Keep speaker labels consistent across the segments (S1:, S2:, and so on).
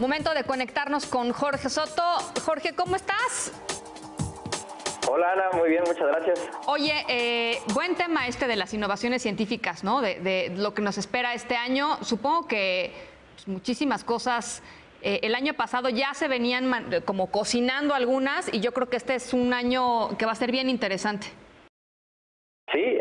S1: Momento de conectarnos con Jorge Soto. Jorge, ¿cómo estás?
S2: Hola Ana, muy bien, muchas gracias.
S1: Oye, buen tema este de las innovaciones científicas, ¿no? De lo que nos espera este año. Supongo que pues, muchísimas cosas el año pasado ya se venían como cocinando algunas y yo creo que este es un año que va a ser bien interesante.
S2: Sí,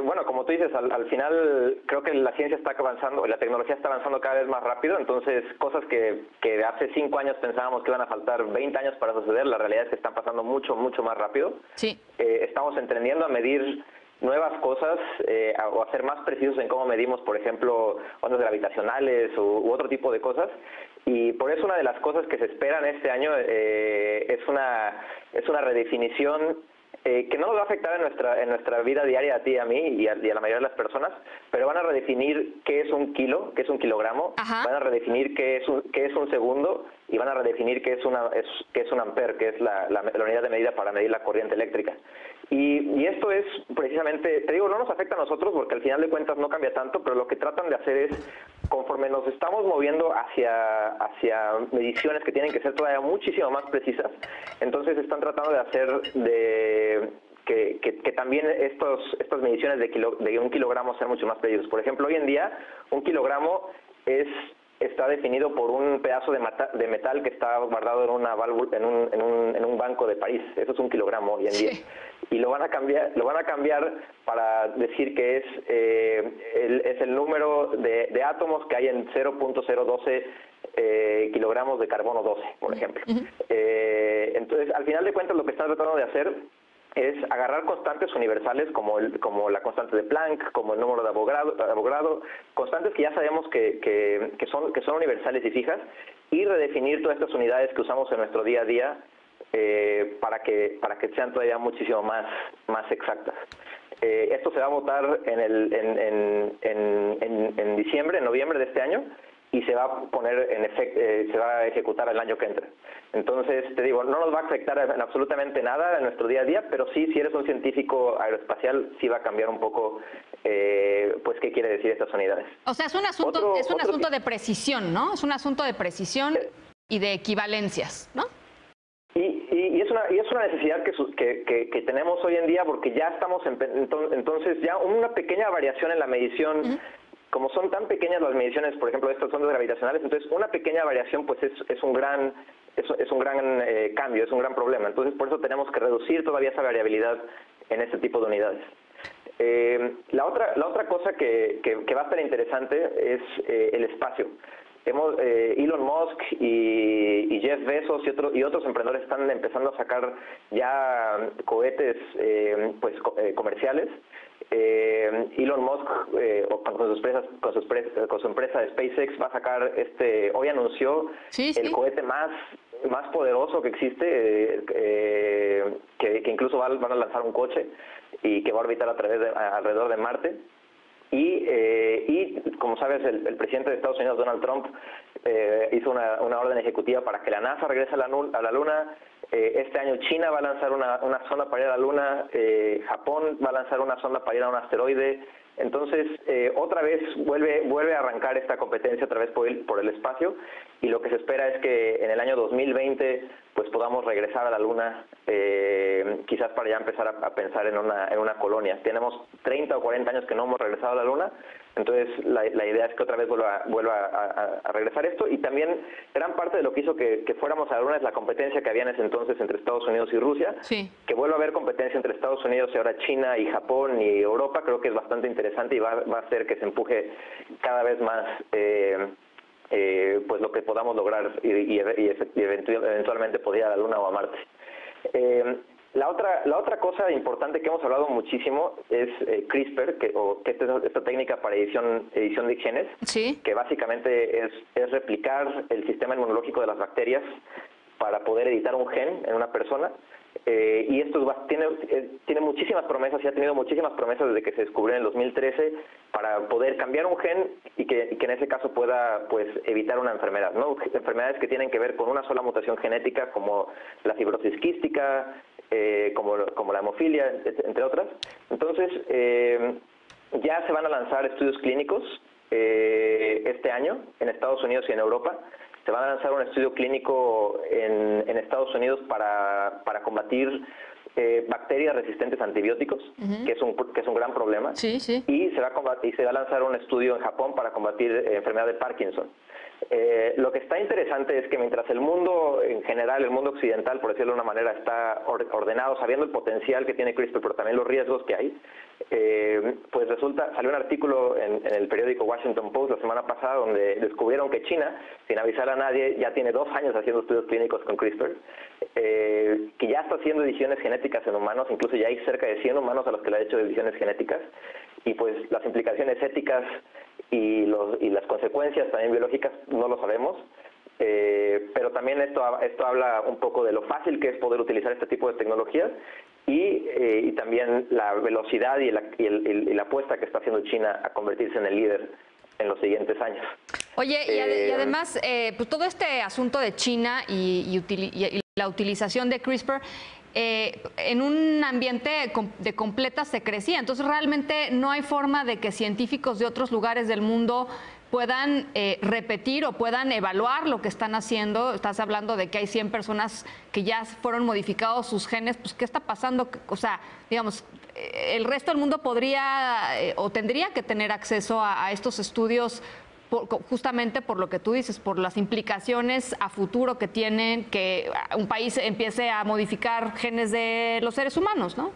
S2: bueno, como tú dices, al final creo que la ciencia está avanzando, la tecnología está avanzando cada vez más rápido, entonces cosas que hace 5 años pensábamos que iban a faltar 20 años para suceder, la realidad es que están pasando mucho más rápido.
S1: Sí.
S2: Estamos entendiendo a medir nuevas cosas o a ser más precisos en cómo medimos, por ejemplo, ondas gravitacionales u otro tipo de cosas. Y por eso una de las cosas que se esperan este año es una redefinición que no nos va a afectar en nuestra vida diaria a ti, a mí y a la mayoría de las personas, pero van a redefinir qué es un kilo, qué es un kilogramo,
S1: Ajá.
S2: van a redefinir qué es un segundo y van a redefinir qué es un ampere, que es la unidad de medida para medir la corriente eléctrica. Y esto es precisamente, te digo, no nos afecta a nosotros porque al final de cuentas no cambia tanto, pero lo que tratan de hacer es, conforme nos estamos moviendo hacia mediciones que tienen que ser todavía muchísimo más precisas, entonces están tratando de hacer que también estas mediciones de un kilogramo sean mucho más precisas. Por ejemplo, hoy en día un kilogramo está definido por un pedazo de metal que está guardado en una válvula, en un banco de París. Eso es un kilogramo hoy en día. Y lo van a cambiar para decir que es el número de átomos que hay en 0.012 kilogramos de carbono 12, por ejemplo. Entonces, al final de cuentas, lo que están tratando de hacer es agarrar constantes universales como la constante de Planck, como el número de Avogadro, constantes que ya sabemos que son universales y fijas, y redefinir todas estas unidades que usamos en nuestro día a día para que sean todavía muchísimo más exactas. Esto se va a votar en diciembre, en noviembre de este año, y se va a poner se va a ejecutar el año que entra. Entonces, te digo, no nos va a afectar en absolutamente nada en nuestro día a día, pero sí, si eres un científico aeroespacial, sí va a cambiar un poco, pues, qué quiere decir estas unidades.
S1: O sea, es un asunto de precisión, ¿no? Es un asunto de precisión y de equivalencias, ¿no?
S2: Y es una necesidad que tenemos hoy en día porque ya estamos, entonces ya una pequeña variación en la medición, como son tan pequeñas las mediciones, por ejemplo, de estas ondas gravitacionales, entonces una pequeña variación pues es un gran cambio, es un gran problema. Entonces por eso tenemos que reducir todavía esa variabilidad en este tipo de unidades. La otra cosa que va a estar interesante es el espacio. Elon Musk y Jeff Bezos y otros emprendedores están empezando a sacar ya cohetes comerciales. Elon Musk con su empresa de SpaceX va a sacar hoy anunció el cohete más poderoso que existe, que incluso van a lanzar un coche y que va a orbitar alrededor de Marte. Y como sabes, el presidente de Estados Unidos, Donald Trump, hizo una orden ejecutiva para que la NASA regrese a la Luna. Este año China va a lanzar una sonda para ir a la Luna, Japón va a lanzar una sonda para ir a un asteroide. Entonces, otra vez vuelve a arrancar esta competencia otra vez por el espacio, y lo que se espera es que en el año 2020 pues podamos regresar a la Luna, quizás para ya empezar a pensar en una colonia. Tenemos 30 o 40 años que no hemos regresado a la Luna, entonces la idea es que otra vez vuelva a regresar esto, y también gran parte de lo que hizo que fuéramos a la Luna es la competencia que había en ese entonces entre Estados Unidos y Rusia.
S1: Sí.
S2: Que vuelva a haber competencia entre Estados Unidos y ahora China y Japón y Europa, creo que es bastante interesante y va a hacer que se empuje cada vez más pues lo que podamos lograr y eventualmente poder ir a la Luna o a Marte. La otra cosa importante que hemos hablado muchísimo es CRISPR, que es esta técnica para edición de genes,
S1: sí,
S2: que básicamente es replicar el sistema inmunológico de las bacterias para poder editar un gen en una persona. Y esto tiene muchísimas promesas, y ha tenido muchísimas promesas desde que se descubrió en el 2013 para poder cambiar un gen y que en ese caso pueda pues evitar una enfermedad, ¿no? Enfermedades que tienen que ver con una sola mutación genética, como la fibrosis quística, como la hemofilia, entre otras. Entonces, ya se van a lanzar estudios clínicos este año en Estados Unidos y en Europa. se va a lanzar un estudio clínico en Estados Unidos para combatir bacterias resistentes a antibióticos, que es un gran problema.
S1: Sí, sí.
S2: Y se va a lanzar un estudio en Japón para combatir enfermedad de Parkinson. Lo que está interesante es que mientras el mundo en general, el mundo occidental, por decirlo de una manera, está ordenado, sabiendo el potencial que tiene CRISPR, pero también los riesgos que hay, pues salió un artículo en el periódico Washington Post la semana pasada donde descubrieron que China, sin avisar a nadie, ya tiene 2 años haciendo estudios clínicos con CRISPR, que ya está haciendo ediciones genéticas en humanos, incluso ya hay cerca de 100 humanos a los que le ha hecho ediciones genéticas, y pues las implicaciones éticas y las consecuencias también biológicas no lo sabemos, pero también esto habla un poco de lo fácil que es poder utilizar este tipo de tecnologías y también la velocidad y la apuesta que está haciendo China a convertirse en el líder en los siguientes años.
S1: Oye, y además, pues todo este asunto de China y la utilización de CRISPR, en un ambiente de completa secrecía. Entonces, realmente no hay forma de que científicos de otros lugares del mundo puedan repetir o puedan evaluar lo que están haciendo. Estás hablando de que hay 100 personas que ya fueron modificados sus genes. Pues, ¿qué está pasando? O sea, digamos, el resto del mundo podría o tendría que tener acceso a estos estudios justamente por lo que tú dices, por las implicaciones a futuro que tienen que un país empiece a modificar genes de los seres humanos, ¿no?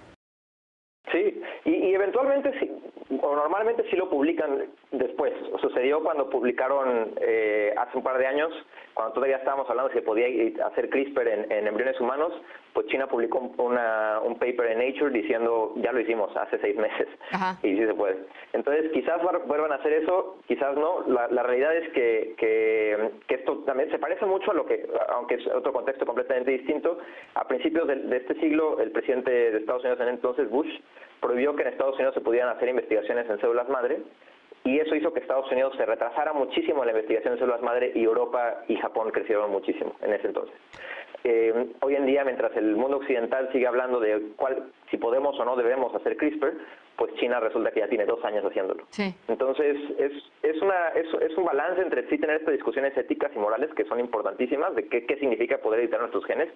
S2: Sí, y eventualmente sí, o normalmente sí lo publican después. Sucedió cuando publicaron hace un par de años, cuando todavía estábamos hablando de si se podía hacer CRISPR en embriones humanos, pues China publicó un paper en Nature diciendo, ya lo hicimos hace 6 meses. Ajá. Y sí se puede. Entonces, quizás vuelvan a hacer eso, quizás no. La realidad es que esto también se parece mucho a lo que, aunque es otro contexto completamente distinto, a principios de este siglo, el presidente de Estados Unidos en entonces, Bush, prohibió que en Estados Unidos se pudieran hacer investigaciones en células madre, y eso hizo que Estados Unidos se retrasara muchísimo en la investigación en células madre, y Europa y Japón crecieron muchísimo en ese entonces. Hoy en día, mientras el mundo occidental sigue hablando de si podemos o no debemos hacer CRISPR, pues China resulta que ya tiene 2 años haciéndolo. Sí. Entonces, es un balance entre sí tener estas discusiones éticas y morales que son importantísimas, de qué significa poder editar nuestros genes.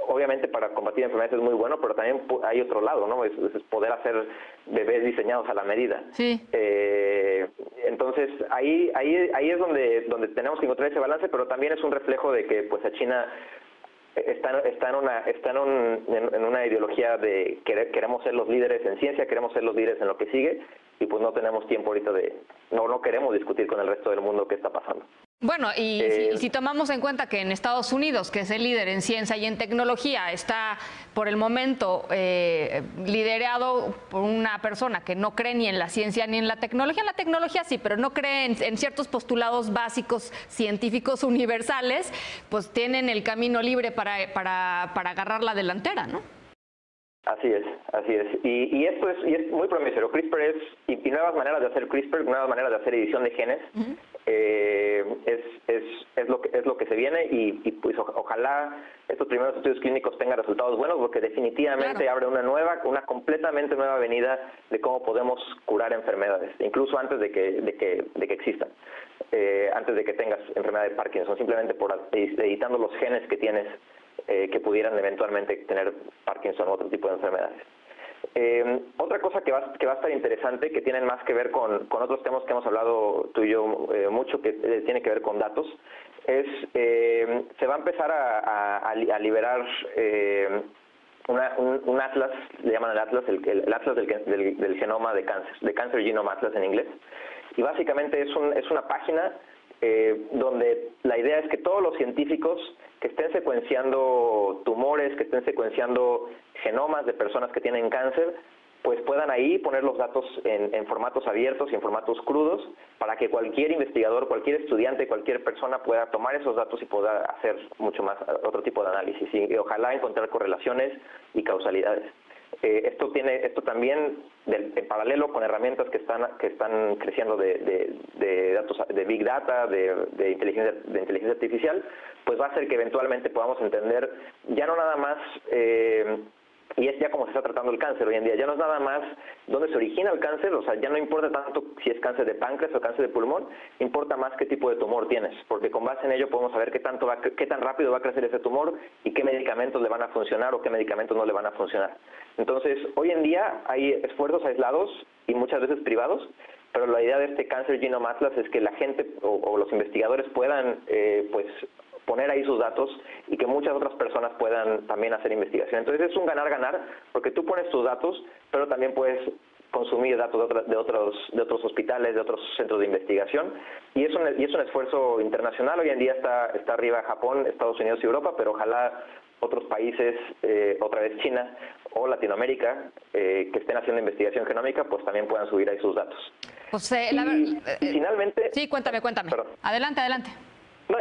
S2: Obviamente para combatir enfermedades es muy bueno, pero también hay otro lado, ¿no? Es poder hacer bebés diseñados a la medida. Sí. Entonces ahí es donde tenemos que encontrar ese balance, pero también es un reflejo de que pues a China está en una ideología de queremos ser los líderes en ciencia, queremos ser los líderes en lo que sigue, y pues no tenemos tiempo ahorita no queremos discutir con el resto del mundo qué está pasando.
S1: Bueno, y si tomamos en cuenta que en Estados Unidos, que es el líder en ciencia y en tecnología, está por el momento liderado por una persona que no cree ni en la ciencia ni en la tecnología sí, pero no cree en ciertos postulados básicos científicos universales, pues tienen el camino libre para agarrar la delantera, ¿no?
S2: Así es. Y esto es muy promisorio. CRISPR y nuevas maneras de hacer CRISPR, nuevas maneras de hacer edición de genes, es lo que se viene, y pues ojalá estos primeros estudios clínicos tengan resultados buenos, porque definitivamente abre una completamente nueva avenida de cómo podemos curar enfermedades, incluso antes de que existan, antes de que tengas enfermedad de Parkinson, simplemente por editando los genes que tienes que pudieran eventualmente tener Parkinson u otro tipo de enfermedades. Otra cosa que va a estar interesante, que tienen más que ver con otros temas que hemos hablado tú y yo mucho, que tiene que ver con datos, es se va a empezar a liberar un atlas, le llaman el atlas del genoma de cáncer, de Cancer Genome Atlas en inglés, y básicamente es una página donde la idea es que todos los científicos que estén secuenciando tumores, que estén secuenciando genomas de personas que tienen cáncer, pues puedan ahí poner los datos en formatos abiertos y en formatos crudos, para que cualquier investigador, cualquier estudiante, cualquier persona pueda tomar esos datos y pueda hacer mucho más otro tipo de análisis, y ojalá encontrar correlaciones y causalidades. Esto también en paralelo con herramientas que están creciendo de datos, de big data, de inteligencia artificial, pues va a hacer que eventualmente podamos entender ya no nada más y es ya como se está tratando el cáncer hoy en día. Ya no es nada más dónde se origina el cáncer, o sea, ya no importa tanto si es cáncer de páncreas o cáncer de pulmón, importa más qué tipo de tumor tienes, porque con base en ello podemos saber qué tan rápido va a crecer ese tumor y qué medicamentos le van a funcionar o qué medicamentos no le van a funcionar. Entonces, hoy en día hay esfuerzos aislados y muchas veces privados, pero la idea de este Cancer Genome Atlas es que la gente o los investigadores puedan, pues, poner ahí sus datos y que muchas otras personas puedan también hacer investigación. Entonces es un ganar-ganar, porque tú pones tus datos, pero también puedes consumir datos de otros hospitales, de otros centros de investigación, y es un esfuerzo internacional. Hoy en día está arriba Japón, Estados Unidos y Europa, pero ojalá otros países, otra vez China o Latinoamérica, que estén haciendo investigación genómica, pues también puedan subir ahí sus datos.
S1: Pues,
S2: y finalmente...
S1: Sí, cuéntame.
S2: Perdón.
S1: Adelante.
S2: No,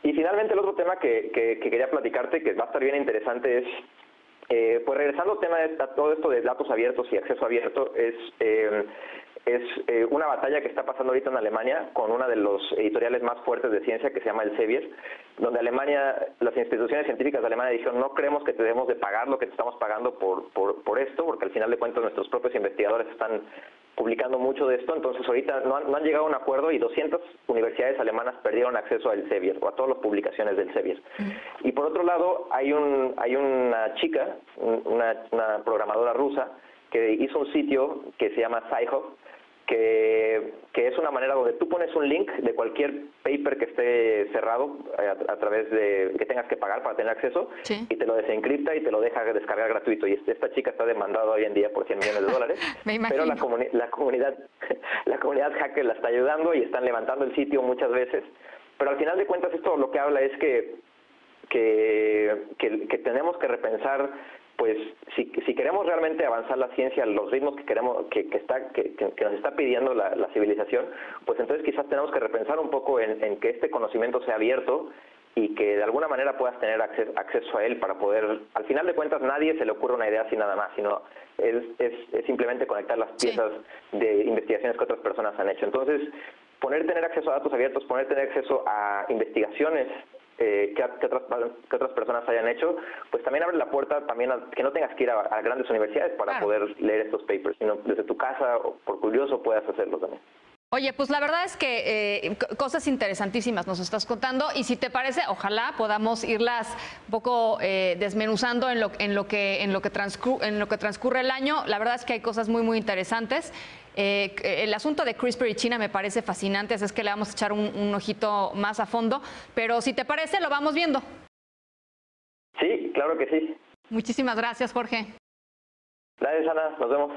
S2: y finalmente el otro tema que quería platicarte, que va a estar bien interesante, es, pues regresando al tema de todo esto de datos abiertos y acceso abierto, es una batalla que está pasando ahorita en Alemania con una de los editoriales más fuertes de ciencia que se llama Elsevier, donde las instituciones científicas de Alemania dijeron: no creemos que te debemos de pagar lo que te estamos pagando por esto, porque al final de cuentas nuestros propios investigadores están publicando mucho de esto. Entonces ahorita no han llegado a un acuerdo y 200 universidades alemanas perdieron acceso a Elsevier o a todas las publicaciones de Elsevier. Y por otro lado hay una chica, una programadora rusa, que hizo un sitio que se llama Sci-Hub, que es una manera donde tú pones un link de cualquier paper que esté cerrado a través de que tengas que pagar para tener acceso,
S1: sí,
S2: y te lo desencripta y te lo deja descargar gratuito. Y esta chica está demandada hoy en día por $100 millones.
S1: Me imagino.
S2: Pero la comunidad hacker la está ayudando y están levantando el sitio muchas veces. Pero al final de cuentas esto lo que habla es que tenemos que repensar, pues si queremos realmente avanzar la ciencia a los ritmos que queremos, que nos está pidiendo la civilización, pues entonces quizás tenemos que repensar un poco en que este conocimiento sea abierto y que de alguna manera puedas tener acceso a él para poder, al final de cuentas nadie se le ocurre una idea así nada más, sino es simplemente conectar las piezas de investigaciones que otras personas han hecho. Entonces, tener acceso a datos abiertos, tener acceso a investigaciones que otras personas hayan hecho, pues también abre la puerta también a que no tengas que ir a grandes universidades para poder leer estos papers, sino desde tu casa o por curioso puedas hacerlo también.
S1: Oye, pues la verdad es que cosas interesantísimas nos estás contando, y si te parece, ojalá podamos irlas un poco desmenuzando en lo que transcurre el año. La verdad es que hay cosas muy interesantes. El asunto de CRISPR y China me parece fascinante, así es que le vamos a echar un ojito más a fondo, pero si te parece lo vamos viendo.
S2: Sí, claro que sí.
S1: Muchísimas gracias, Jorge.
S2: Gracias, Ana, nos vemos.